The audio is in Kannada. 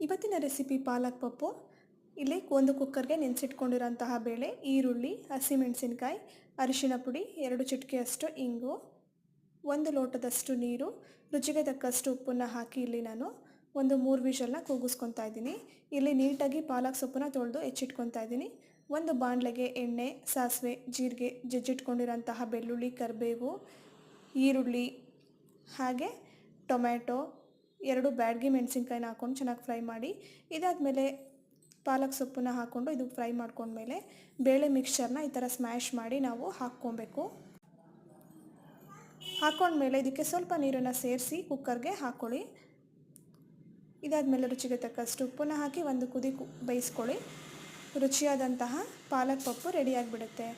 ಇವತ್ತಿನ ರೆಸಿಪಿ ಪಾಲಕ್ ಪಪ್ಪು. ಇಲ್ಲಿ ಒಂದು ಕುಕ್ಕರ್ಗೆ ನೆನೆಸಿಟ್ಕೊಂಡಿರೋಂತಹ ಬೇಳೆ, ಈರುಳ್ಳಿ, ಹಸಿಮೆಣಸಿನಕಾಯಿ, ಅರಿಶಿಣ ಪುಡಿ, 2 ಚಿಟಿಕೆಯಷ್ಟು ಇಂಗು, 1 ಲೋಟದಷ್ಟು ನೀರು, ರುಚಿಗೆ ತಕ್ಕಷ್ಟು ಉಪ್ಪನ್ನು ಹಾಕಿ ಇಲ್ಲಿ ನಾನು ಒಂದು 3 ವಿಷಲ್ನ ಕೂಗಿಸ್ಕೊತಾ ಇದ್ದೀನಿ. ಇಲ್ಲಿ ನೀಟಾಗಿ ಪಾಲಕ್ ಸೊಪ್ಪನ್ನ ತೊಳೆದು ಹೆಚ್ಚಿಟ್ಕೊತಾ ಇದ್ದೀನಿ. ಒಂದು ಬಾಣಲೆಗೆ ಎಣ್ಣೆ, ಸಾಸಿವೆ, ಜೀರಿಗೆ, ಜಜ್ಜಿಟ್ಕೊಂಡಿರೋಂತಹ ಬೆಳ್ಳುಳ್ಳಿ, ಕರಿಬೇವು, ಈರುಳ್ಳಿ ಹಾಗೆ ಟೊಮ್ಯಾಟೊ, 2 ಬ್ಯಾಡಗಿ ಮೆಣಸಿನ್ಕಾಯಿನ ಹಾಕ್ಕೊಂಡು ಚೆನ್ನಾಗಿ ಫ್ರೈ ಮಾಡಿ, ಇದಾದಮೇಲೆ ಪಾಲಕ್ ಸೊಪ್ಪನ್ನ ಹಾಕ್ಕೊಂಡು ಇದು ಫ್ರೈ ಮಾಡ್ಕೊಂಡ್ಮೇಲೆ ಬೇಳೆ ಮಿಕ್ಸ್ಚರ್ನ ಈ ಥರ ಸ್ಮ್ಯಾಶ್ ಮಾಡಿ ನಾವು ಹಾಕ್ಕೊಬೇಕು. ಹಾಕ್ಕೊಂಡ್ಮೇಲೆ ಇದಕ್ಕೆ ಸ್ವಲ್ಪ ನೀರನ್ನು ಸೇರಿಸಿ ಕುಕ್ಕರ್ಗೆ ಹಾಕ್ಕೊಳ್ಳಿ. ಇದಾದಮೇಲೆ ರುಚಿಗೆ ತಕ್ಕಷ್ಟು ಉಪ್ಪನ್ನು ಹಾಕಿ ಒಂದು ಕುದಿ ಬೇಯಿಸ್ಕೊಳ್ಳಿ. ರುಚಿಯಾದಂತಹ ಪಾಲಕ್ ಪಪ್ಪು ರೆಡಿಯಾಗಿಬಿಡುತ್ತೆ.